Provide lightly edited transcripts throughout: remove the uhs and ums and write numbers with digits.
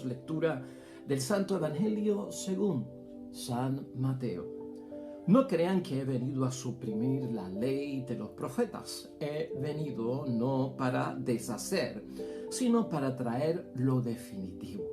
Lectura del Santo Evangelio según San Mateo. No crean que he venido a suprimir la ley de los profetas. He venido no para deshacer, sino para traer lo definitivo.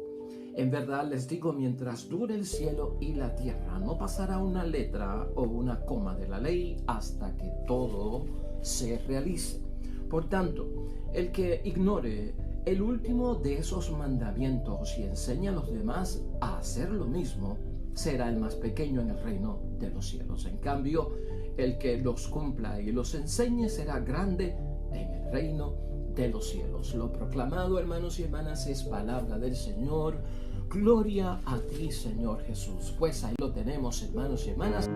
En verdad les digo, mientras dure el cielo y la tierra, no pasará una letra o una coma de la ley hasta que todo se realice. Por tanto, el que ignore el último de esos mandamientos y enseña a los demás a hacer lo mismo, será el más pequeño en el reino de los cielos. En cambio, el que los cumpla y los enseñe será grande en el reino de los cielos. Lo proclamado, hermanos y hermanas, es palabra del Señor. Gloria a ti, Señor Jesús. Pues ahí lo tenemos, hermanos y hermanas.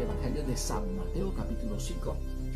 Evangelio de San Mateo, capítulo 5,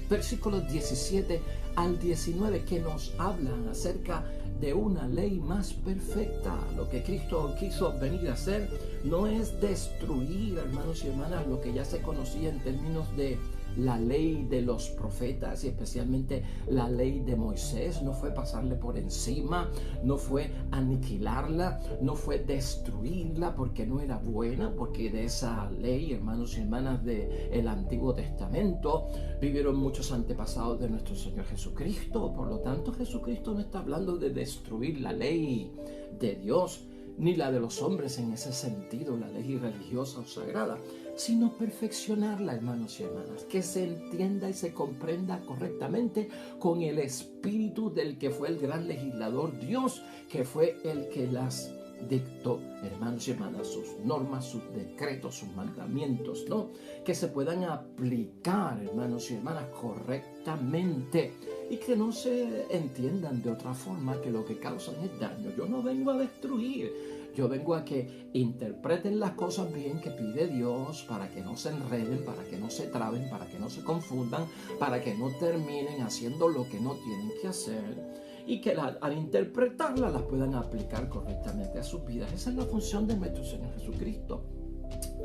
versículos 17 al 19, que nos hablan acerca de una ley más perfecta. Lo que Cristo quiso venir a hacer no es destruir, hermanos y hermanas, lo que ya se conocía en términos de la ley de los profetas y especialmente la ley de Moisés. No fue pasarle por encima, no fue aniquilarla, no fue destruirla porque no era buena, porque de esa ley, hermanos y hermanas, del Antiguo Testamento vivieron muchos antepasados de nuestro Señor Jesucristo. Por lo tanto, Jesucristo no está hablando de destruir la ley de Dios ni la de los hombres en ese sentido, la ley religiosa o sagrada, sino perfeccionarla, hermanos y hermanas, que se entienda y se comprenda correctamente con el espíritu del que fue el gran legislador Dios, que fue el que las dictó, hermanos y hermanas, sus normas, sus decretos, sus mandamientos, ¿no? Que se puedan aplicar, hermanos y hermanas, correctamente y que no se entiendan de otra forma, que lo que causan es daño. Yo no vengo a destruir, yo vengo a que interpreten las cosas bien que pide Dios, para que no se enreden, para que no se traben, para que no se confundan, para que no terminen haciendo lo que no tienen que hacer, y que al interpretarlas las puedan aplicar correctamente a sus vidas. Esa es la función de nuestro Señor Jesucristo.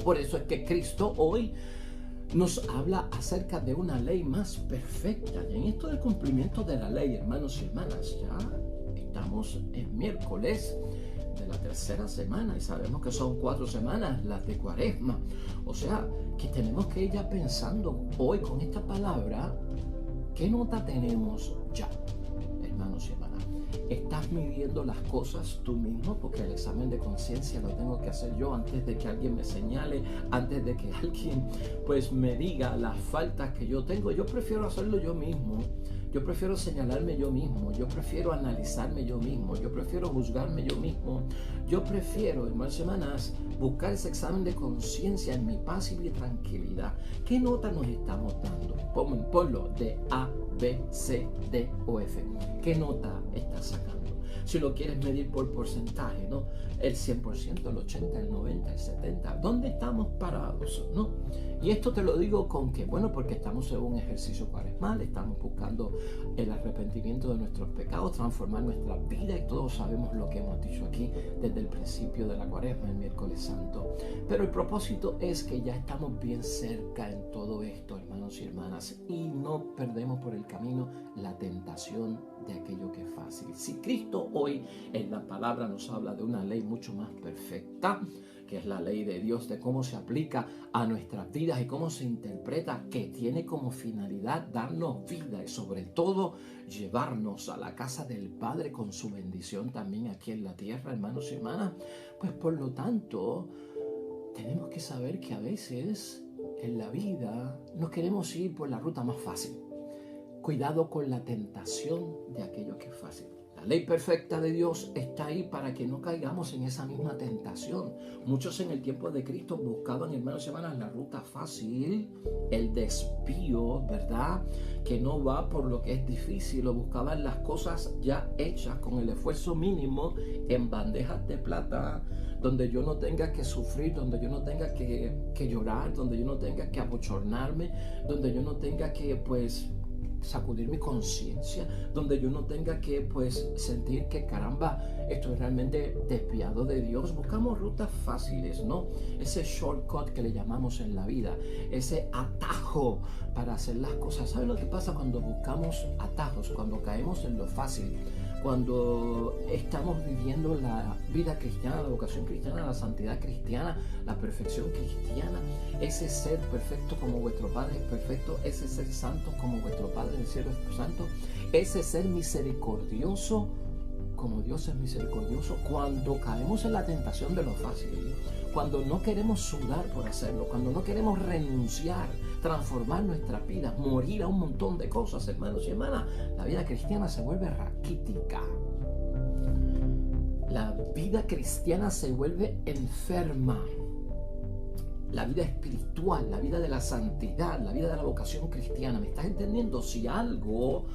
Por eso es que Cristo hoy nos habla acerca de una ley más perfecta. Y en esto del cumplimiento de la ley, hermanos y hermanas, ya estamos en miércoles de la tercera semana y sabemos que son 4 semanas las de Cuaresma. O sea, que tenemos que ir ya pensando hoy con esta palabra, ¿qué nota tenemos ya? Hermanos y hermanas, ¿estás midiendo las cosas tú mismo? Porque el examen de conciencia lo tengo que hacer yo antes de que alguien me señale, antes de que alguien pues me diga las faltas que yo tengo. Yo prefiero hacerlo yo mismo. Yo prefiero señalarme yo mismo, yo prefiero analizarme yo mismo, yo prefiero juzgarme yo mismo, yo prefiero, hermanos y hermanas, buscar ese examen de conciencia en mi paz y mi tranquilidad. ¿Qué nota nos estamos dando? Ponlo de A, B, C, D o F. ¿Qué nota estás sacando? Si lo quieres medir por porcentaje, ¿no? El 100%, el 80%, el 90%, el 70%. ¿Dónde estamos parados? ¿No? Y esto te lo digo con que, bueno, porque estamos en un ejercicio cuaresmal, estamos buscando el arrepentimiento de nuestros pecados, transformar nuestra vida, y todos sabemos lo que hemos dicho aquí desde el principio de la Cuaresma, el miércoles santo. Pero el propósito es que ya estamos bien cerca en todo esto, hermanos y hermanas, y no perdemos por el camino la tentación de aquello que es fácil. Si Cristo hoy en la palabra nos habla de una ley mucho más perfecta, que es la ley de Dios, de cómo se aplica a nuestras vidas y cómo se interpreta, que tiene como finalidad darnos vida y sobre todo llevarnos a la casa del Padre con su bendición también aquí en la tierra, hermanos y hermanas, pues por lo tanto tenemos que saber que a veces en la vida nos queremos ir por la ruta más fácil. Cuidado con la tentación de aquello que es fácil. La ley perfecta de Dios está ahí para que no caigamos en esa misma tentación. Muchos en el tiempo de Cristo buscaban, hermanos y hermanas, la ruta fácil, el desvío, ¿verdad? Que no va por lo que es difícil, o buscaban las cosas ya hechas con el esfuerzo mínimo en bandejas de plata, donde yo no tenga que sufrir, donde yo no tenga que llorar, donde yo no tenga que abochornarme, donde yo no tenga que, pues, sacudir mi conciencia, donde yo no tenga que pues sentir que caramba, estoy realmente desviado de Dios. Buscamos rutas fáciles, ¿no? Ese shortcut que le llamamos en la vida, ese atajo para hacer las cosas. ¿Saben lo que pasa cuando buscamos atajos? Cuando caemos en lo fácil, cuando estamos viviendo la vida cristiana, la vocación cristiana, la santidad cristiana, la perfección cristiana, ese ser perfecto como vuestro Padre es perfecto, ese ser santo como vuestro Padre del cielo es santo, ese ser misericordioso como Dios es misericordioso. Cuando caemos en la tentación de lo fácil, cuando no queremos sudar por hacerlo, cuando no queremos renunciar, transformar nuestra vida, morir a un montón de cosas, hermanos y hermanas, la vida cristiana se vuelve raquítica. La vida cristiana se vuelve enferma. La vida espiritual, la vida de la santidad, la vida de la vocación cristiana. ¿Me estás entendiendo? Si algo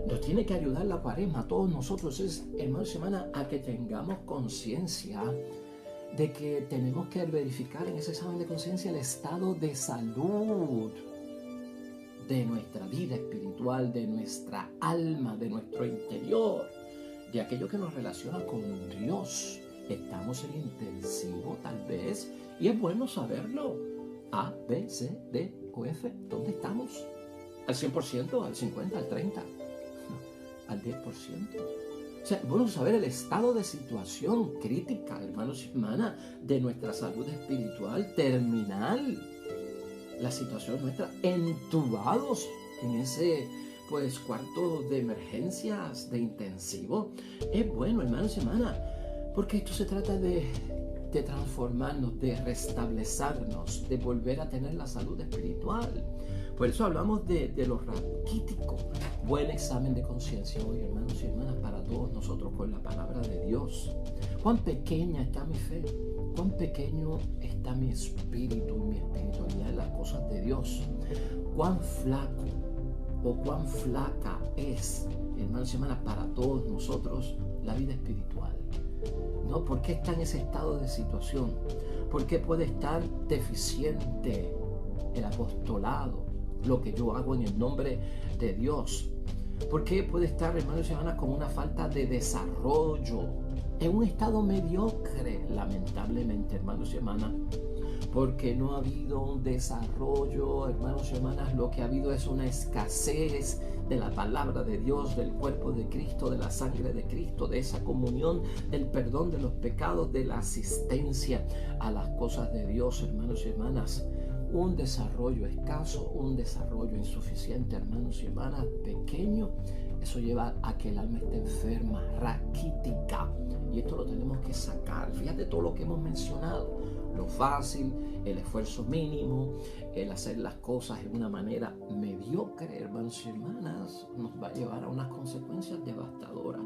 nos tiene que ayudar la Cuaresma a todos nosotros es, hermanos y hermanas, a que tengamos conciencia de que tenemos que verificar en ese examen de conciencia el estado de salud de nuestra vida espiritual, de nuestra alma, de nuestro interior, de aquello que nos relaciona con Dios. Estamos en intensivo tal vez, y es bueno saberlo. A, B, C, D o F, ¿dónde estamos? ¿Al 100%? ¿Al 50%? ¿Al 30%? ¿Al 10%? O sea, bueno saber el estado de situación crítica, hermanos y hermanas, de nuestra salud espiritual terminal. La situación nuestra, entubados en ese pues cuarto de emergencias, de intensivo. Es bueno, hermanos y hermanas, porque esto se trata de transformarnos, de restablecernos, de volver a tener la salud espiritual. Por eso hablamos de lo raquítico. Buen examen de conciencia hoy, hermanos y hermanas, para todos nosotros con la palabra de Dios. Cuán pequeña está mi fe, cuán pequeño está mi espíritu y mi espiritualidad en las cosas de Dios. Cuán flaco o cuán flaca es, hermanos y hermanas, para todos nosotros la vida espiritual. ¿No? ¿Por qué está en ese estado de situación? ¿Por qué puede estar deficiente el apostolado, lo que yo hago en el nombre de Dios? ¿Por qué puede estar, hermanos y hermanas, con una falta de desarrollo, en un estado mediocre, lamentablemente, hermanos y hermanas? Porque no ha habido un desarrollo, hermanos y hermanas, lo que ha habido es una escasez de la palabra de Dios, del cuerpo de Cristo, de la sangre de Cristo, de esa comunión, del perdón de los pecados, de la asistencia a las cosas de Dios, hermanos y hermanas. Un desarrollo escaso, un desarrollo insuficiente, hermanos y hermanas, pequeño, eso lleva a que el alma esté enferma, raquítica. Y esto lo tenemos que sacar. Fíjate todo lo que hemos mencionado. Lo fácil, el esfuerzo mínimo, el hacer las cosas de una manera mediocre, hermanos y hermanas, nos va a llevar a unas consecuencias devastadoras.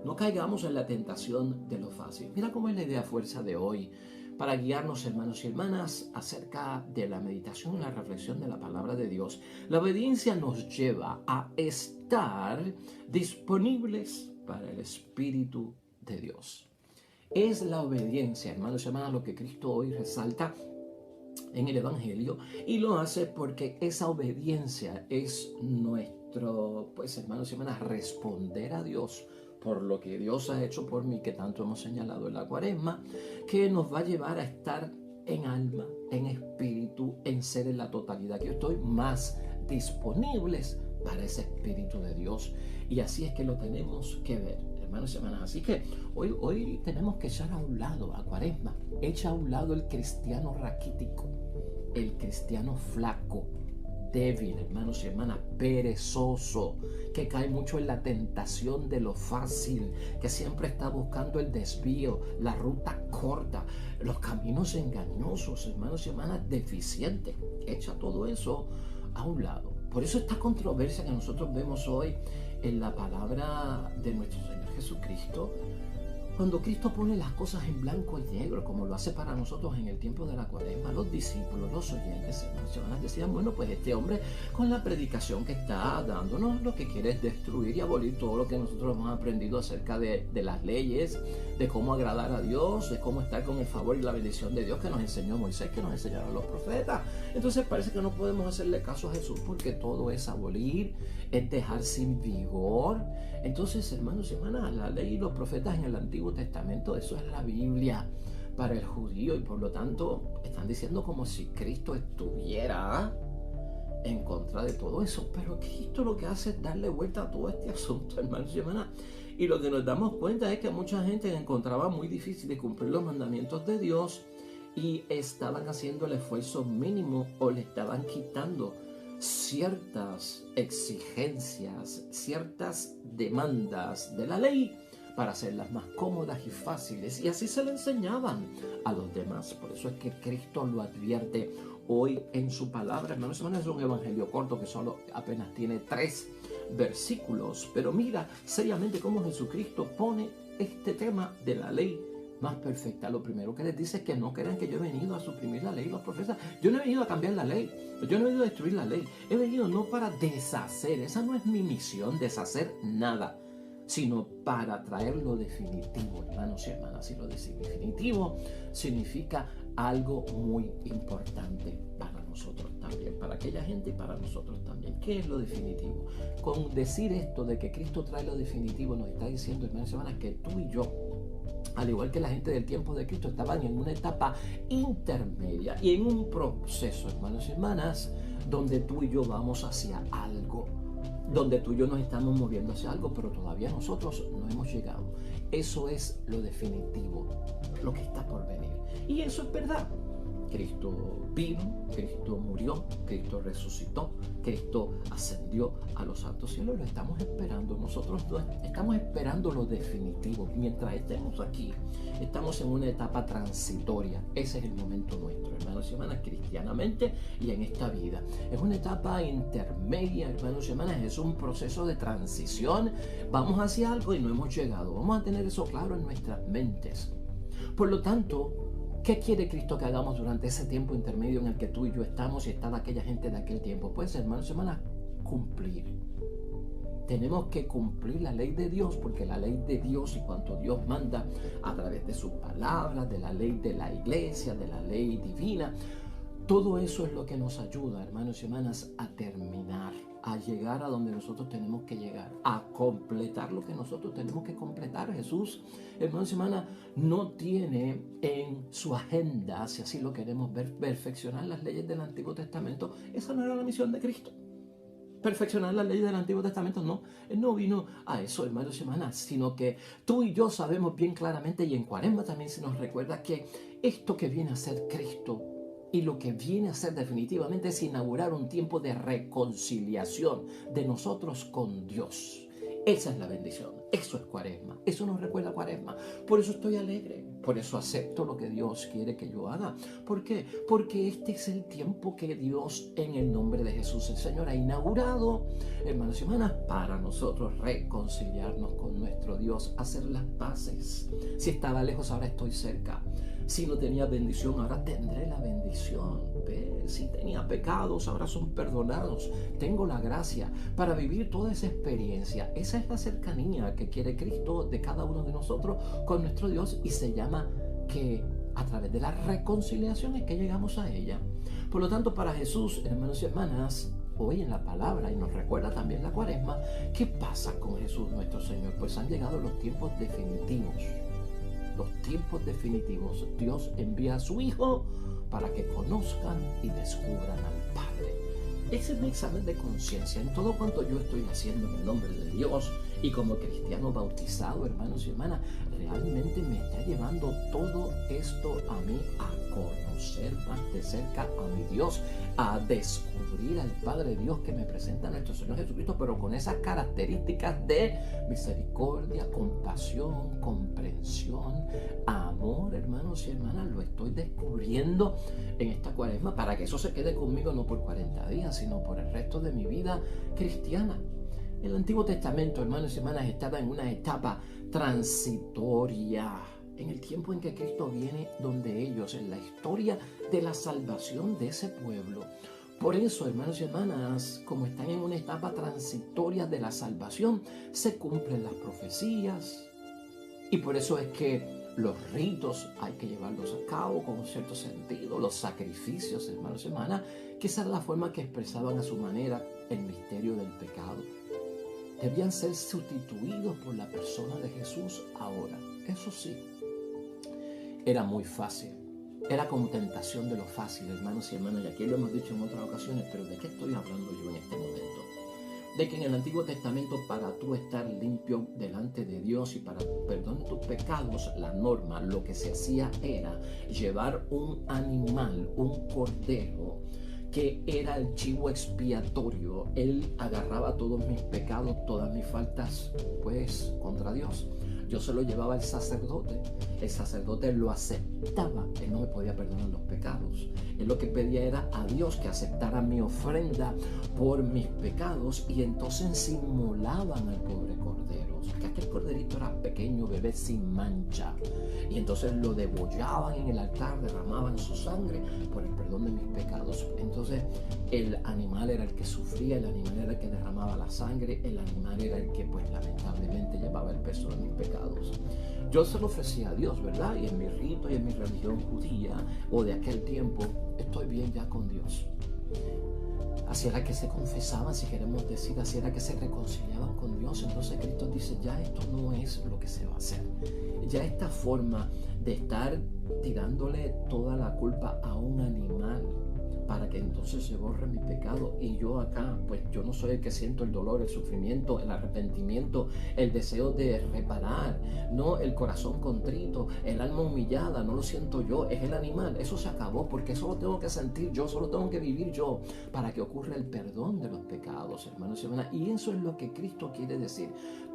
No caigamos en la tentación de lo fácil. Mira cómo es la idea fuerza de hoy para guiarnos, hermanos y hermanas, acerca de la meditación y la reflexión de la palabra de Dios. La obediencia nos lleva a estar disponibles para el Espíritu de Dios. Es la obediencia, hermanos y hermanas, lo que Cristo hoy resalta en el Evangelio, y lo hace porque esa obediencia es nuestro, pues, hermanos y hermanas, responder a Dios por lo que Dios ha hecho por mí, que tanto hemos señalado en la Cuaresma, que nos va a llevar a estar en alma, en espíritu, en ser en la totalidad, que yo estoy más disponibles para ese Espíritu de Dios. Y así es que lo tenemos que ver, hermanos y hermanas. Así que hoy tenemos que echar a un lado a Cuaresma, echa a un lado el cristiano raquítico, el cristiano flaco, débil, hermanos y hermanas, perezoso, que cae mucho en la tentación de lo fácil, que siempre está buscando el desvío, la ruta corta, los caminos engañosos, hermanos y hermanas, deficientes. Echa todo eso a un lado. Por eso esta controversia que nosotros vemos hoy en la palabra de nuestro Señor Jesucristo, Cuando Cristo pone las cosas en blanco y negro, como lo hace para nosotros en el tiempo de la Cuaresma, los discípulos, los oyentes, hermanos, decían, bueno, pues este hombre con la predicación que está dándonos lo que quiere es destruir y abolir todo lo que nosotros hemos aprendido acerca de las leyes, de cómo agradar a Dios, de cómo estar con el favor y la bendición de Dios que nos enseñó Moisés, que nos enseñaron los profetas. Entonces parece que no podemos hacerle caso a Jesús porque todo es abolir, es dejar sin vigor. Entonces, hermanos y hermanas, la ley y los profetas en el Antiguo Testamento, eso es la Biblia para el judío, y por lo tanto están diciendo como si Cristo estuviera en contra de todo eso. Pero Cristo lo que hace es darle vuelta a todo este asunto, hermanos y hermanas. Y lo que nos damos cuenta es que mucha gente encontraba muy difícil de cumplir los mandamientos de Dios y estaban haciendo el esfuerzo mínimo o le estaban quitando ciertas exigencias, ciertas demandas de la ley para hacerlas más cómodas y fáciles, y así se le enseñaban a los demás. Por eso es que Cristo lo advierte hoy en su palabra. Hermanos, es un evangelio corto que solo apenas tiene 3 versículos, pero mira seriamente cómo Jesucristo pone este tema de la ley más perfecta. Lo primero que les dice es que no crean que yo he venido a suprimir la ley y los profetas. Yo no he venido a cambiar la ley, yo no he venido a destruir la ley, he venido no para deshacer, esa no es mi misión, deshacer nada, sino para traer lo definitivo, hermanos y hermanas. Y lo definitivo significa algo muy importante para nosotros también, para aquella gente y para nosotros también. ¿Qué es lo definitivo? Con decir esto de que Cristo trae lo definitivo, nos está diciendo, hermanos y hermanas, que tú y yo, al igual que la gente del tiempo de Cristo, estaban en una etapa intermedia y en un proceso, hermanos y hermanas, donde tú y yo vamos hacia algo, donde tú y yo nos estamos moviendo hacia algo, pero todavía nosotros no hemos llegado. Eso es lo definitivo, lo que está por venir. Y eso es verdad. Cristo vino, Cristo murió, Cristo resucitó, Cristo ascendió a los altos cielos. Lo estamos esperando. Nosotros estamos esperando lo definitivo. Mientras estemos aquí, estamos en una etapa transitoria. Ese es el momento nuestro, hermanos y hermanas, cristianamente y en esta vida. Es una etapa intermedia, hermanos y hermanas. Es un proceso de transición. Vamos hacia algo y no hemos llegado. Vamos a tener eso claro en nuestras mentes. Por lo tanto, ¿qué quiere Cristo que hagamos durante ese tiempo intermedio en el que tú y yo estamos y estaba aquella gente de aquel tiempo? Pues, hermanos y hermanas, cumplir. Tenemos que cumplir la ley de Dios, porque la ley de Dios y cuanto Dios manda a través de sus palabras, de la ley de la iglesia, de la ley divina, todo eso es lo que nos ayuda, hermanos y hermanas, a terminar, a llegar a donde nosotros tenemos que llegar, a completar lo que nosotros tenemos que completar. Jesús, hermanos y hermanas, no tiene en su agenda, si así lo queremos ver, perfeccionar las leyes del Antiguo Testamento. Esa no era la misión de Cristo. Perfeccionar las leyes del Antiguo Testamento, no. Él no vino a eso, hermanos y hermanas, sino que tú y yo sabemos bien claramente, y en Cuaresma también se nos recuerda, que esto que viene a ser Cristo y lo que viene a ser definitivamente es inaugurar un tiempo de reconciliación de nosotros con Dios. Esa es la bendición, eso es Cuaresma, eso nos recuerda Cuaresma. Por eso estoy alegre, por eso acepto lo que Dios quiere que yo haga. ¿Por qué? Porque este es el tiempo que Dios, en el nombre de Jesús el Señor, ha inaugurado, hermanos y hermanas, para nosotros reconciliarnos con nuestro Dios, hacer las paces. Si estaba lejos, ahora estoy cerca. Si no tenía bendición, ahora tendré la bendición. Si tenía pecados, ahora son perdonados. Tengo la gracia para vivir toda esa experiencia. Esa es la cercanía que quiere Cristo de cada uno de nosotros con nuestro Dios, y se llama que a través de la reconciliación es que llegamos a ella. Por lo tanto, para Jesús, hermanos y hermanas, hoy en la palabra, y nos recuerda también la Cuaresma, ¿qué pasa con Jesús nuestro Señor? Pues han llegado los tiempos definitivos. Los tiempos definitivos. Dios envía a su Hijo para que conozcan y descubran al Padre. Ese es mi examen de conciencia en todo cuanto yo estoy haciendo en el nombre de Dios, y como cristiano bautizado, hermanos y hermanas, realmente me está llevando todo esto a mí a conocer más de cerca a mi Dios, a descubrir al Padre Dios que me presenta nuestro Señor Jesucristo, pero con esas características de misericordia, compasión, comprensión, amor, hermanos y hermanas. Lo estoy descubriendo en esta Cuaresma para que eso se quede conmigo no por 40 días, sino por el resto de mi vida cristiana. El Antiguo Testamento, hermanos y hermanas, estaba en una etapa transitoria. En el tiempo en que Cristo viene donde ellos, en la historia de la salvación de ese pueblo. Por eso, hermanos y hermanas, como están en una etapa transitoria de la salvación, se cumplen las profecías. Y por eso es que los ritos hay que llevarlos a cabo con un cierto sentido, los sacrificios, hermanos y hermanas, que esa era la forma que expresaban a su manera el misterio del pecado. Debían ser sustituidos por la persona de Jesús ahora. Eso sí, era muy fácil. Era como tentación de lo fácil, hermanos y hermanas. Y aquí lo hemos dicho en otras ocasiones, pero ¿de qué estoy hablando yo en este momento? De que en el Antiguo Testamento, para tú estar limpio delante de Dios y para perdón de tus pecados, la norma, lo que se hacía era llevar un animal, un cordero, que era el chivo expiatorio. Él agarraba todos mis pecados, todas mis faltas, pues, contra Dios. Yo se lo llevaba al sacerdote. El sacerdote lo aceptaba. Él no me podía perdonar los pecados. Él lo que pedía era a Dios que aceptara mi ofrenda por mis pecados, y entonces inmolaban al pobre cordero. Que aquel corderito era pequeño, bebé sin mancha. Y entonces lo degollaban en el altar, derramaban su sangre por el perdón de mis pecados. Entonces el animal era el que sufría, el animal era el que derramaba la sangre, el animal era el que pues lamentablemente llevaba el peso de mis pecados. Yo se lo ofrecía a Dios, ¿verdad? Y en mi rito y en mi religión judía o de aquel tiempo, estoy bien ya con Dios. Así era que se confesaban, si queremos decir, así era que se reconciliaban con Dios. Entonces Cristo dice, ya esto no es lo que se va a hacer. Ya esta forma de estar tirándole toda la culpa a un animal para que entonces se borre mi pecado, y yo acá, pues yo no soy el que siento el dolor, el sufrimiento, el arrepentimiento, el deseo de reparar, no el corazón contrito, el alma humillada, no lo siento yo, es el animal. Eso se acabó, porque eso lo tengo que sentir yo, solo tengo que vivir yo para que ocurra el perdón de los pecados, hermanos y hermanas. Y eso es lo que Cristo quiere decir.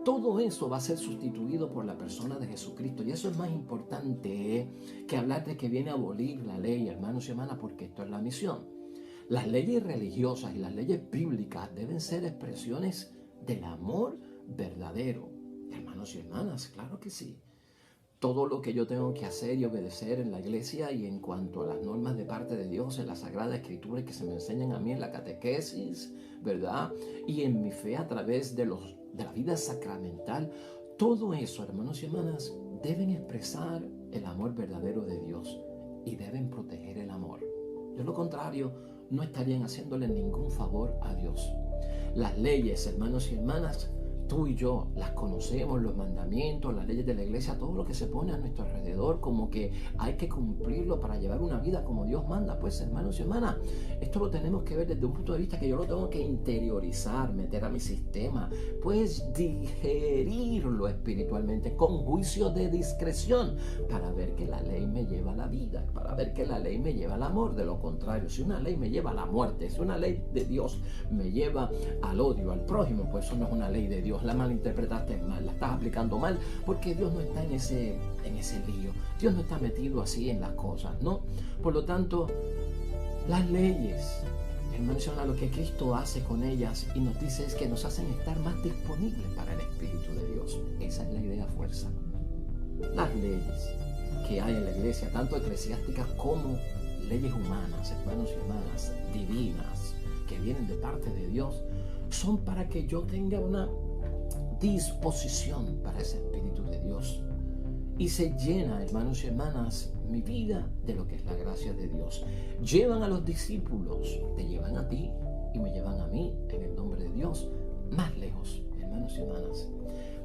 Todo eso va a ser sustituido por la persona de Jesucristo, y eso es más importante que hablar de que viene a abolir la ley, hermanos y hermanas, porque esto es la misión. Las leyes religiosas y las leyes bíblicas deben ser expresiones del amor verdadero. Hermanos y hermanas, claro que sí. Todo lo que yo tengo que hacer y obedecer en la iglesia y en cuanto a las normas de parte de Dios, en la Sagrada Escritura que se me enseñan a mí en la catequesis, ¿verdad? Y en mi fe a través de la vida sacramental, todo eso, hermanos y hermanas, deben expresar el amor verdadero de Dios y deben proteger el amor. De lo contrario, no estarían haciéndole ningún favor a Dios. Las leyes, hermanos y hermanas, tú y yo las conocemos, los mandamientos, las leyes de la iglesia, todo lo que se pone a nuestro alrededor, como que hay que cumplirlo para llevar una vida como Dios manda. Pues, hermanos y hermanas, esto lo tenemos que ver desde un punto de vista que yo lo tengo que interiorizar, meter a mi sistema, pues digerirlo espiritualmente con juicio de discreción, para ver que la ley me lleva a la vida, para ver que la ley me lleva al amor. De lo contrario, si una ley me lleva a la muerte, si una ley de Dios me lleva al odio al prójimo, pues eso no es una ley de Dios. La malinterpretaste mal, la estás aplicando mal, porque Dios no está en ese lío. Dios no está metido así en las cosas, ¿no? Por lo tanto, las leyes, hermanos, lo que Cristo hace con ellas y nos dice es que nos hacen estar más disponibles para el Espíritu de Dios. Esa es la idea fuerza. Las leyes que hay en la iglesia, tanto eclesiásticas como leyes humanas, hermanos y hermanas, divinas, que vienen de parte de Dios, son para que yo tenga una disposición para ese Espíritu de Dios. Y se llena, hermanos y hermanas, mi vida de lo que es la gracia de Dios. Llevan a los discípulos, te llevan a ti y me llevan a mí, en el nombre de Dios, más lejos, hermanos y hermanas.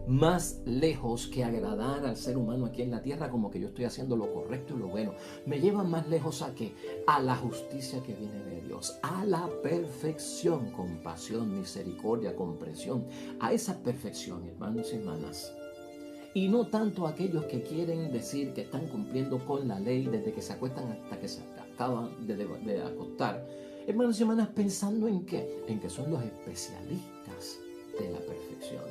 Más lejos que agradar al ser humano aquí en la tierra, como que yo estoy haciendo lo correcto y lo bueno. Me llevan más lejos a ¿qué? A la justicia que viene de Dios, a la perfección, compasión, misericordia, comprensión, a esa perfección, hermanos y hermanas. Y no tanto a aquellos que quieren decir que están cumpliendo con la ley desde que se acuestan hasta que se acaban de acostar. Hermanos y hermanas, pensando en ¿qué? En que son los especialistas de la perfección.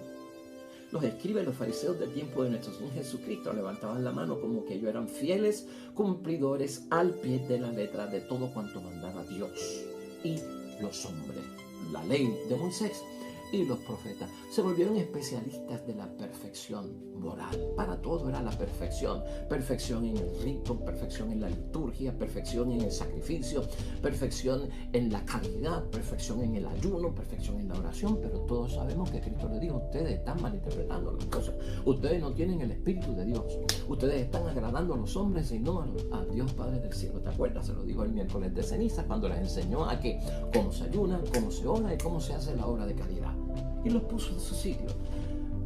Los escribas, los fariseos del tiempo de nuestro Señor Jesucristo levantaban la mano como que ellos eran fieles cumplidores al pie de la letra de todo cuanto mandaba Dios y los hombres. La ley de Moisés y los profetas. Se volvieron especialistas de la perfección moral. Para todo era la perfección. Perfección en el rito, perfección en la liturgia, perfección en el sacrificio, perfección en la caridad, perfección en el ayuno, perfección en la oración. Pero todos sabemos que Cristo le dijo: ustedes están malinterpretando las cosas. Ustedes no tienen el Espíritu de Dios. Ustedes están agradando a los hombres y no a Dios Padre del cielo. ¿Te acuerdas? Se lo dijo el miércoles de ceniza cuando les enseñó a que cómo se ayuna, cómo se ora y cómo se hace la obra de caridad. Y los puso en su sitio.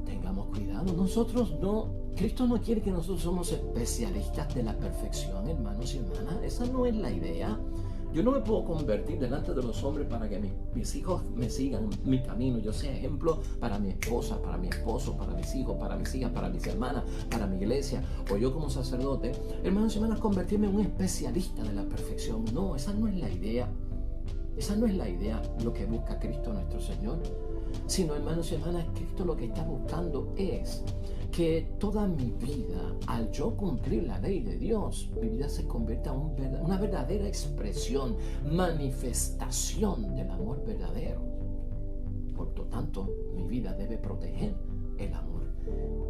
Tengamos cuidado. Nosotros no, Cristo no quiere que nosotros somos especialistas de la perfección, hermanos y hermanas. Esa no es la idea. Yo no me puedo convertir delante de los hombres para que mis hijos me sigan mi camino. Yo sea ejemplo para mi esposa, para mi esposo, para mis hijos, para mis hijas, para mis hermanas, para mi iglesia, o yo como sacerdote. Hermanos y hermanas, convertirme en un especialista de la perfección. No, esa no es la idea. Esa no es la idea, lo que busca Cristo nuestro Señor. Sino, hermanos y hermanas, Cristo lo que está buscando es que toda mi vida, al yo cumplir la ley de Dios, mi vida se convierta en una verdadera expresión, manifestación del amor verdadero. Por lo tanto, mi vida debe proteger el amor.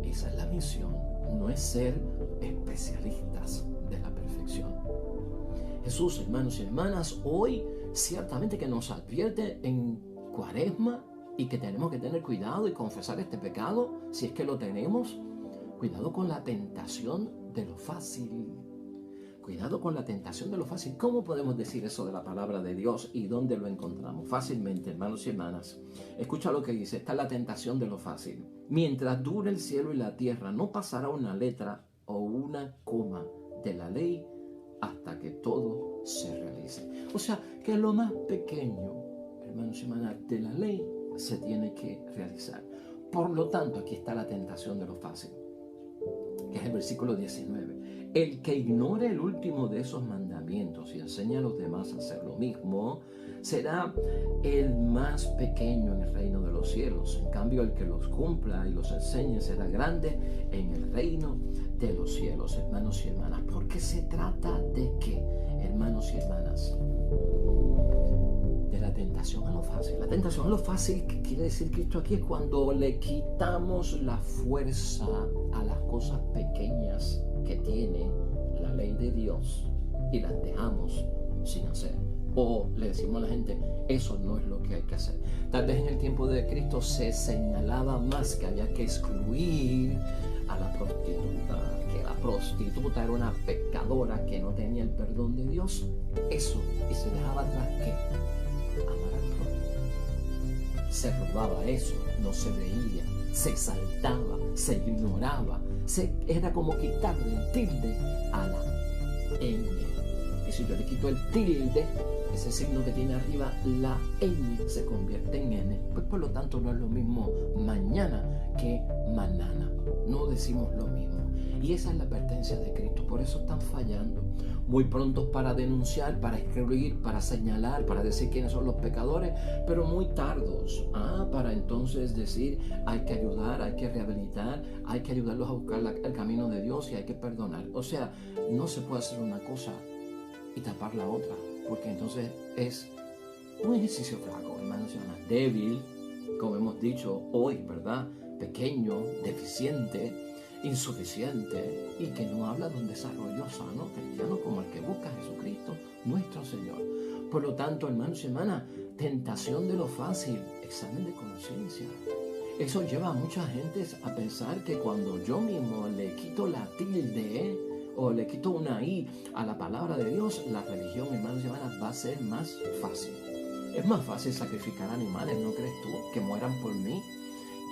Esa es la misión, no es ser especialistas de la perfección. Jesús, hermanos y hermanas, hoy ciertamente que nos advierte en Cuaresma y que tenemos que tener cuidado y confesar este pecado, si es que lo tenemos. Cuidado con la tentación de lo fácil. Cuidado con la tentación de lo fácil. ¿Cómo podemos decir eso de la palabra de Dios y dónde lo encontramos? Fácilmente, hermanos y hermanas. Escucha lo que dice. Esta es la tentación de lo fácil. Mientras dure el cielo y la tierra, no pasará una letra o una coma de la ley hasta que todo se realice. O sea, que lo más pequeño, hermanos y hermanas, de la ley se tiene que realizar. Por lo tanto, aquí está la tentación de lo fácil, que es el versículo 19. El que ignore el último de esos mandamientos y enseña a los demás a hacer lo mismo, será el más pequeño en el reino de los cielos. En cambio, el que los cumpla y los enseñe será grande en el reino de los cielos, hermanos y hermanas. Porque se trata de qué, hermanos y hermanas, de la tentación a lo fácil. La tentación a lo fácil, que quiere decir Cristo aquí, es cuando le quitamos la fuerza a las cosas pequeñas que tiene la ley de Dios y las dejamos sin hacer. O le decimos a la gente: eso no es lo que hay que hacer. Tal vez en el tiempo de Cristo se señalaba más que había que excluir a la prostituta, que la prostituta era una pecadora que no tenía el perdón de Dios. Eso, y se dejaba atrás ¿qué? Amar al prójimo. Se robaba eso, no se veía, se saltaba, se ignoraba. Era como quitarle el tilde a la ñ. Y si yo le quito el tilde, ese signo que tiene arriba la ñ se convierte en n. Pues por lo tanto no es lo mismo mañana que manana. No decimos lo mismo. Y esa es la advertencia de Cristo. Por eso están fallando. Muy prontos para denunciar, para excluir, para señalar, para decir quiénes son los pecadores, pero muy tardos para entonces decir: hay que ayudar, hay que rehabilitar, hay que ayudarlos a buscar el camino de Dios y hay que perdonar. O sea, no se puede hacer una cosa y tapar la otra, porque entonces es un ejercicio flaco, hermanos y hermanas, débil, como hemos dicho hoy, ¿verdad? Pequeño, deficiente, insuficiente, y que no habla de un desarrollo sano cristiano como el que busca Jesucristo nuestro Señor. Por lo tanto, hermanos y hermanas, tentación de lo fácil, examen de conciencia. Eso lleva a mucha gente a pensar que cuando yo mismo le quito la tilde o le quito una i a la palabra de Dios, la religión, hermanos y hermanas, va a ser más fácil. Es más fácil sacrificar animales, ¿no crees tú? Que mueran por mí,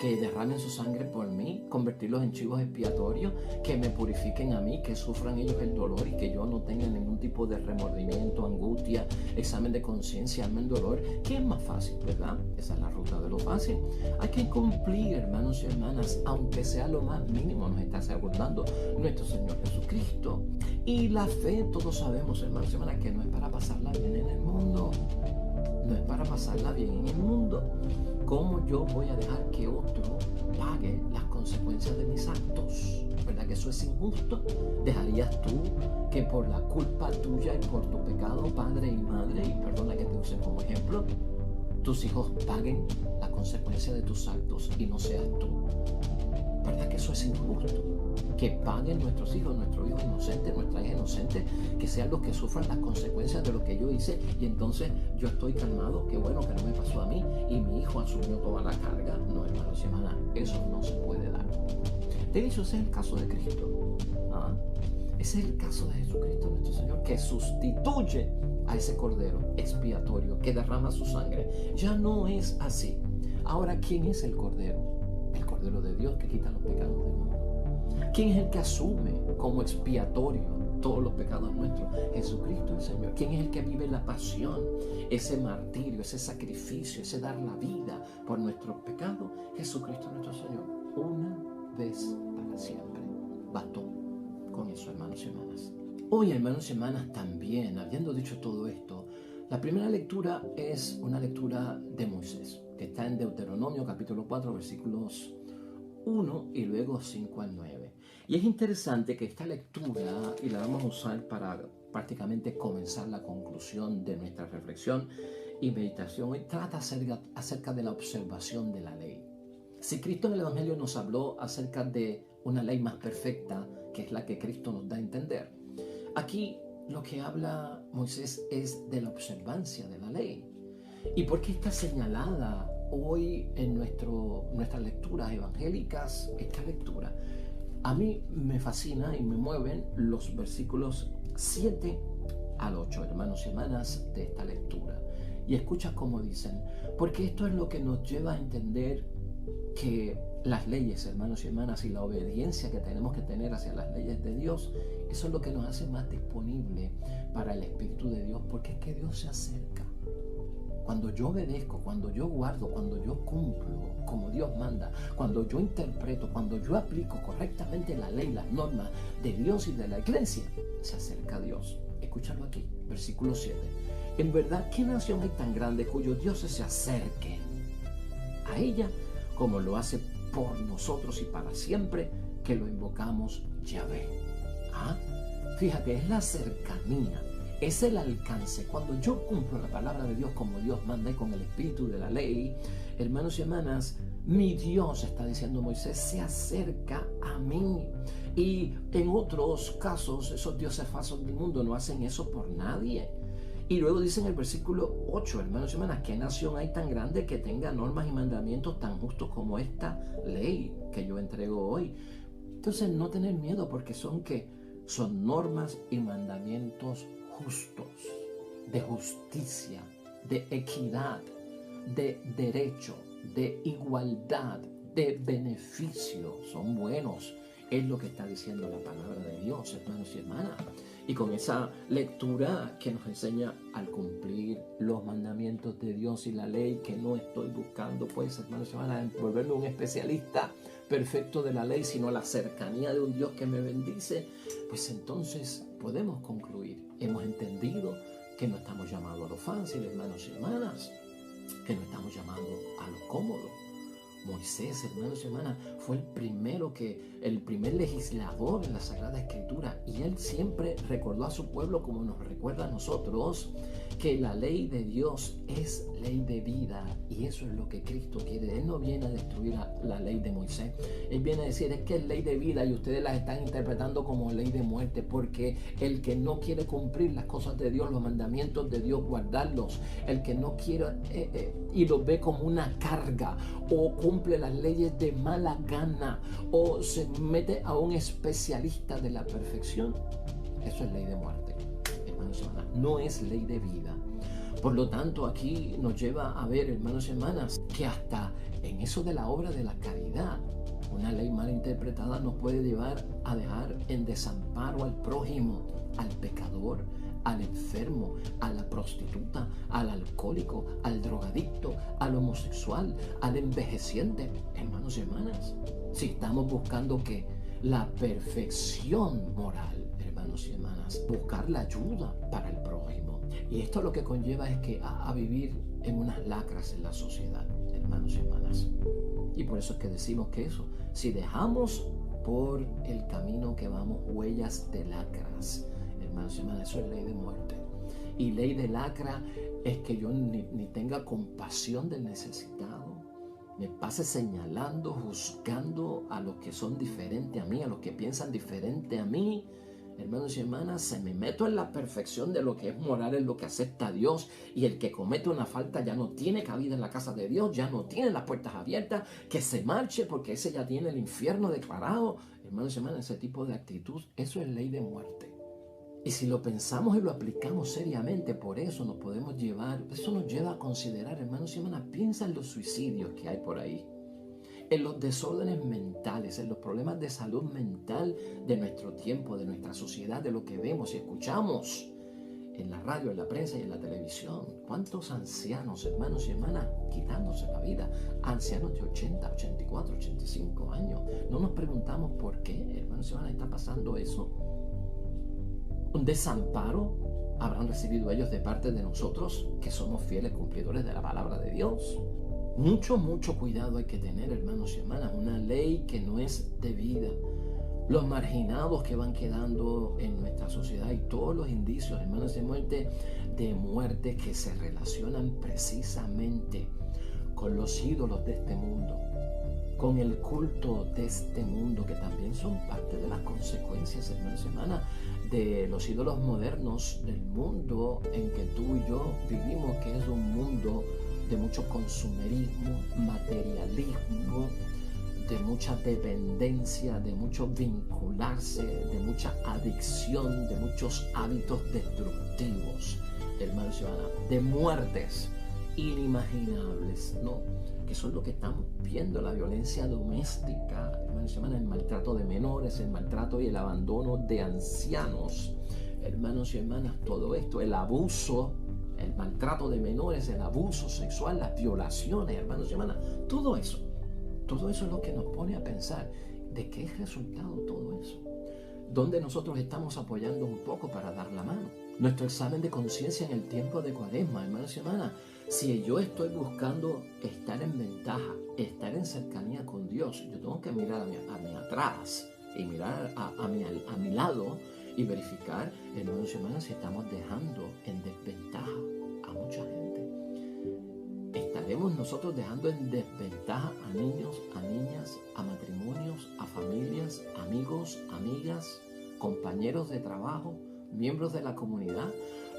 que derramen su sangre por mí, convertirlos en chivos expiatorios, que me purifiquen a mí, que sufran ellos el dolor y que yo no tenga ningún tipo de remordimiento, angustia, examen de conciencia, alma en dolor. ¿Qué es más fácil, verdad? Esa es la ruta de lo fácil. Hay que cumplir, hermanos y hermanas, aunque sea lo más mínimo, nos está asegurando nuestro Señor Jesucristo. Y la fe, todos sabemos, hermanos y hermanas, que no es para pasarla bien en el mundo. No es para pasarla bien en el mundo. ¿Cómo yo voy a dejar que otro pague las consecuencias de mis actos? ¿Verdad que eso es injusto? ¿Dejarías tú que por la culpa tuya y por tu pecado, padre y madre, y perdona que te use como ejemplo, tus hijos paguen la consecuencia de tus actos y no seas tú. ¿Verdad que eso es injusto? Que paguen nuestros hijos, nuestro hijo inocente, nuestra hija inocente, que sean los que sufran las consecuencias de lo que yo hice, y entonces yo estoy calmado, qué bueno que no me pasó a mí y mi hijo asumió toda la carga. No, hermanos y hermanas, eso no se puede dar. De hecho, ese es el caso de Cristo. Ese es el caso de Jesucristo nuestro Señor, que sustituye a ese cordero expiatorio que derrama su sangre. Ya no es así. Ahora, ¿quién es el cordero? El cordero de Dios que quita los pecados del mundo. ¿Quién es el que asume como expiatorio todos los pecados nuestros? Jesucristo el Señor. ¿Quién es el que vive la pasión, ese martirio, ese sacrificio, ese dar la vida por nuestros pecados? Jesucristo nuestro Señor. Una vez para siempre. Bastó con eso, hermanos y hermanas. Hoy, hermanos y hermanas, también, habiendo dicho todo esto, la primera lectura es una lectura de Moisés, que está en Deuteronomio capítulo 4, versículos 1 y luego 5 al 9. Y es interesante que esta lectura, y la vamos a usar para prácticamente comenzar la conclusión de nuestra reflexión y meditación, hoy trata acerca de la observación de la ley. Si Cristo en el Evangelio nos habló acerca de una ley más perfecta, que es la que Cristo nos da a entender, aquí lo que habla Moisés es de la observancia de la ley. ¿Y por qué está señalada hoy en nuestras lecturas evangélicas esta lectura? A mí me fascina y me mueven los versículos 7 al 8, hermanos y hermanas, de esta lectura. Y escucha cómo dicen, porque esto es lo que nos lleva a entender que las leyes, hermanos y hermanas, y la obediencia que tenemos que tener hacia las leyes de Dios, eso es lo que nos hace más disponible para el Espíritu de Dios, porque es que Dios se acerca. Cuando yo obedezco, cuando yo guardo, cuando yo cumplo como Dios manda, cuando yo interpreto, cuando yo aplico correctamente la ley, las normas de Dios y de la iglesia, se acerca a Dios. Escúchalo aquí, versículo 7. En verdad, ¿qué nación hay tan grande cuyos dioses se acerquen a ella como lo hace por nosotros y para siempre que lo invocamos Yahvé? Fíjate, es la cercanía, es el alcance. Cuando yo cumplo la palabra de Dios como Dios manda y con el espíritu de la ley, hermanos y hermanas, mi Dios, está diciendo Moisés, se acerca a mí. Y en otros casos, esos dioses falsos del mundo no hacen eso por nadie. Y luego dice en el versículo 8, hermanos y hermanas, ¿qué nación hay tan grande que tenga normas y mandamientos tan justos como esta ley que yo entrego hoy? Entonces, no tener miedo, porque son normas y mandamientos justos, de justicia, de equidad, de derecho, de igualdad, de beneficio. Son buenos. Es lo que está diciendo la palabra de Dios, hermanos y hermanas. Y con esa lectura que nos enseña al cumplir los mandamientos de Dios y la ley, que no estoy buscando, pues, hermanos y hermanas, volverme un especialista perfecto de la ley, sino la cercanía de un Dios que me bendice, pues entonces podemos concluir. Hemos entendido que no estamos llamados a lo fácil, hermanos y hermanas, que no estamos llamados a lo cómodo. Moisés, hermanos y hermanas, fue el primer legislador en la Sagrada Escritura, y él siempre recordó a su pueblo, como nos recuerda a nosotros, que la ley de Dios es ley de vida, y eso es lo que Cristo quiere. Él no viene a destruir la ley de Moisés. Él viene a decir, es que es ley de vida y ustedes las están interpretando como ley de muerte, porque el que no quiere cumplir las cosas de Dios, los mandamientos de Dios, guardarlos, el que no quiere y los ve como una carga, o cumple las leyes de mala gana, o se mete a un especialista de la perfección, eso es ley de muerte, hermanos y hermanas, no es ley de vida. Por lo tanto, aquí nos lleva a ver, hermanos y hermanas, que hasta en eso de la obra de la caridad, una ley mal interpretada nos puede llevar a dejar en desamparo al prójimo, al pecador, al enfermo, a la prostituta, al alcohólico, al drogadicto, al homosexual, al envejeciente. Hermanos y hermanas, si estamos buscando que la perfección moral, hermanos y hermanas, buscar la ayuda para el prójimo. Y esto lo que conlleva es que a vivir en unas lacras en la sociedad, hermanos y hermanas. Y por eso es que decimos que eso, si dejamos por el camino que vamos huellas de lacras, hermanos y hermanas, eso es ley de muerte. Y ley de lacra es que yo ni tenga compasión del necesitado, me pase señalando, juzgando a los que son diferentes a mí, a los que piensan diferente a mí. Hermanos y hermanas, se me meto en la perfección de lo que es moral, en lo que acepta a Dios, y el que comete una falta ya no tiene cabida en la casa de Dios, ya no tiene las puertas abiertas, que se marche porque ese ya tiene el infierno declarado. Hermanos y hermanas, ese tipo de actitud, eso es ley de muerte. Y si lo pensamos y lo aplicamos seriamente, por eso nos podemos llevar, eso nos lleva a considerar, hermanos y hermanas, piensa en los suicidios que hay por ahí, en los desórdenes mentales, en los problemas de salud mental de nuestro tiempo, de nuestra sociedad, de lo que vemos y escuchamos en la radio, en la prensa y en la televisión. ¿Cuántos ancianos, hermanos y hermanas, quitándose la vida? Ancianos de 80, 84, 85 años. No nos preguntamos por qué, hermanos y hermanas, está pasando eso. Un desamparo habrán recibido ellos de parte de nosotros, que somos fieles cumplidores de la palabra de Dios. Mucho cuidado hay que tener, hermanos y hermanas. Una ley que no es debida. Los marginados que van quedando en nuestra sociedad y todos los indicios, hermanos, de muerte que se relacionan precisamente con los ídolos de este mundo, con el culto de este mundo, que también son parte de las consecuencias, hermanos y hermanas, de los ídolos modernos del mundo en que tú y yo vivimos, que es un mundo de mucho consumerismo, materialismo, de mucha dependencia, de mucho vincularse, de mucha adicción, de muchos hábitos destructivos, hermanos y hermanas, de muertes inimaginables, ¿no? Que son lo que estamos viendo, la violencia doméstica, hermanos y hermanas, el maltrato de menores, el maltrato y el abandono de ancianos, hermanos y hermanas, todo esto, el abuso, el maltrato de menores, el abuso sexual, las violaciones, hermanos y hermanas, todo eso es lo que nos pone a pensar de qué es resultado todo eso. ¿Dónde nosotros estamos apoyando un poco para dar la mano? Nuestro examen de conciencia en el tiempo de Cuaresma, hermanos y hermanas. Si yo estoy buscando estar en ventaja, estar en cercanía con Dios, yo tengo que mirar a mi atrás y mirar a mi lado y verificar, hermanos y hermanas, si estamos dejando en desventaja a mucha gente. ¿Estaremos nosotros dejando en desventaja a niños, a niñas, a matrimonios, a familias, amigos, amigas, compañeros de trabajo, miembros de la comunidad?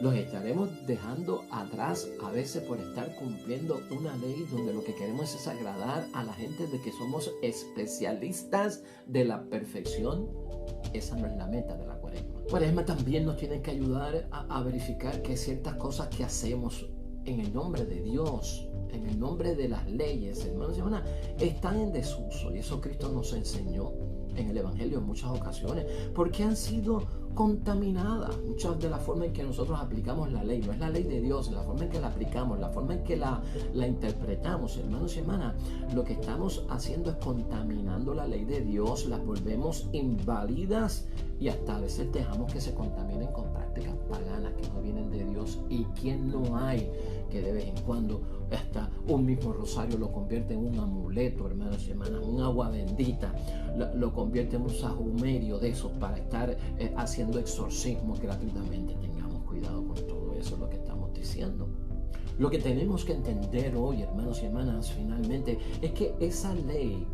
¿Los estaremos dejando atrás a veces por estar cumpliendo una ley donde lo que queremos es agradar a la gente de que somos especialistas de la perfección? Esa no es la meta de la Cuaresma. Cuaresma también nos tiene que ayudar a verificar que ciertas cosas que hacemos en el nombre de Dios, en el nombre de las leyes, hermanos y hermanas, están en desuso. Y eso Cristo nos enseñó en el Evangelio en muchas ocasiones, porque han sido contaminadas. Muchas de la forma en que nosotros aplicamos la ley, no es la ley de Dios, la forma en que la aplicamos, la forma en que la interpretamos, hermanos y hermanas, lo que estamos haciendo es contaminando la ley de Dios, las volvemos inválidas y hasta a veces dejamos que se contaminen con prácticas paganas que no vienen de Dios. ¿Y quién no hay que de vez en cuando hasta un mismo rosario lo convierte en un amuleto, hermanos y hermanas, un agua bendita, lo convierte en un sahumerio de esos para estar haciendo exorcismos gratuitamente? Tengamos cuidado con todo eso, es lo que estamos diciendo. Lo que tenemos que entender hoy, hermanos y hermanas, finalmente, es que esa ley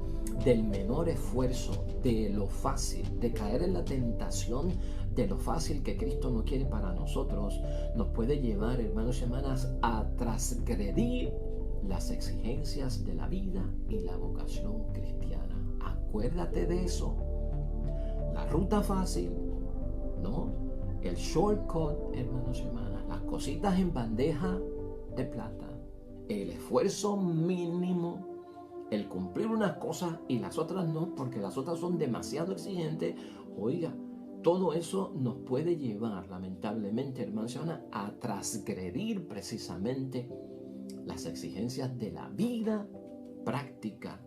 del menor esfuerzo, de lo fácil, de caer en la tentación de lo fácil que Cristo no quiere para nosotros, nos puede llevar, hermanos y hermanas, a transgredir las exigencias de la vida y la vocación cristiana. Acuérdate de eso. La ruta fácil, ¿no? El shortcut, hermanos y hermanas, las cositas en bandeja de plata, el esfuerzo mínimo, el cumplir unas cosas y las otras no, porque las otras son demasiado exigentes. Oiga, todo eso nos puede llevar, lamentablemente, hermanos y hermanas, a transgredir precisamente las exigencias de la vida práctica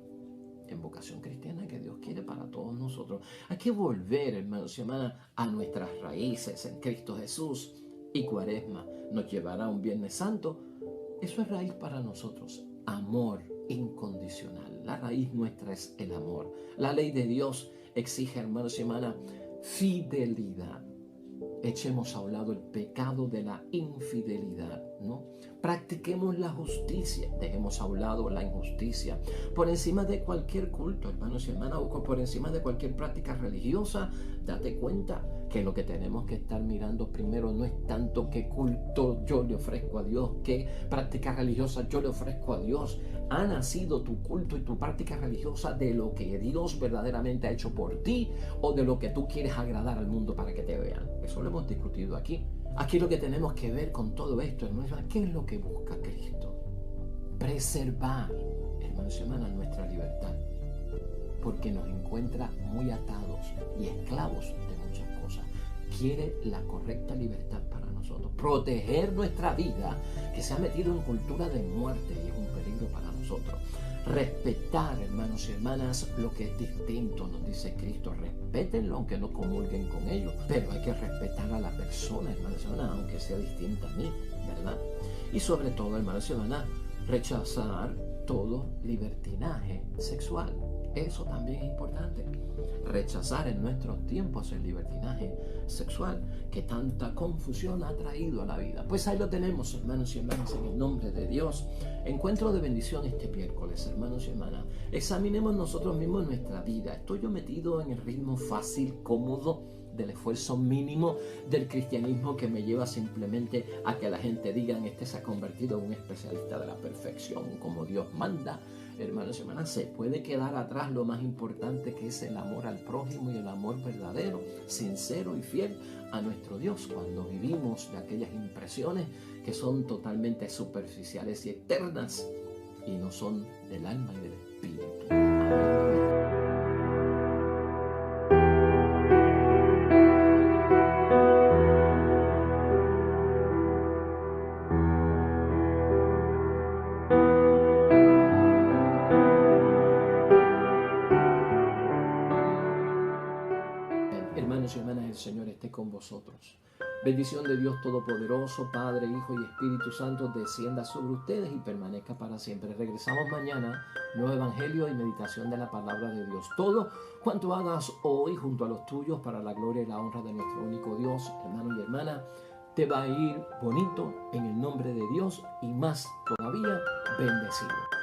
en vocación cristiana que Dios quiere para todos nosotros. Hay que volver, hermanos y hermanas, a nuestras raíces en Cristo Jesús, y Cuaresma nos llevará a un Viernes Santo. Eso es raíz para nosotros, amor incondicional. La raíz nuestra es el amor. La ley de Dios exige, hermanos y hermanas, fidelidad. echemos a un lado el pecado de la infidelidad, ¿no? Practiquemos la justicia, dejemos a un lado la injusticia. Por encima de cualquier culto, hermanos y hermanas, o por encima de cualquier práctica religiosa, date cuenta que lo que tenemos que estar mirando primero no es tanto qué culto yo le ofrezco a Dios, qué práctica religiosa yo le ofrezco a Dios. ¿Ha nacido tu culto y tu práctica religiosa de lo que Dios verdaderamente ha hecho por ti o de lo que tú quieres agradar al mundo para que te vean? Eso lo hemos discutido aquí. Aquí lo que tenemos que ver con todo esto, hermanos, ¿qué es lo que busca Cristo? Preservar, hermanos y hermanas, nuestra libertad, porque nos encuentra muy atados y esclavos de muchas cosas. Quiere la correcta libertad para nosotros, proteger nuestra vida que se ha metido en cultura de muerte y es un peligro para nosotros. Respetar, hermanos y hermanas, lo que es distinto, nos dice Cristo. Respétenlo aunque no comulguen con ellos, pero hay que respetar a la persona, hermanos y hermanas, aunque sea distinta a mí, ¿verdad? Y sobre todo, hermanos y hermanas, rechazar todo libertinaje sexual. Eso también es importante. Rechazar en nuestros tiempos el libertinaje sexual que tanta confusión ha traído a la vida. Pues ahí lo tenemos, hermanos y hermanas, en el nombre de Dios. Encuentro de bendición este miércoles, hermanos y hermanas. Examinemos nosotros mismos nuestra vida. ¿Estoy yo metido en el ritmo fácil, cómodo, del esfuerzo mínimo del cristianismo que me lleva simplemente a que la gente diga este se ha convertido en un especialista de la perfección como Dios manda? Hermanos y hermanas, se puede quedar atrás lo más importante, que es el amor al prójimo y el amor verdadero, sincero y fiel a nuestro Dios, cuando vivimos de aquellas impresiones que son totalmente superficiales y eternas y no son del alma y del espíritu. Amén. Hermanos y hermanas, el Señor esté con vosotros. Bendición de Dios Todopoderoso, Padre, Hijo y Espíritu Santo, descienda sobre ustedes y permanezca para siempre. Regresamos mañana, nuevo evangelio y meditación de la palabra de Dios. Todo cuanto hagas hoy junto a los tuyos para la gloria y la honra de nuestro único Dios, hermano y hermana, te va a ir bonito en el nombre de Dios y más todavía bendecido.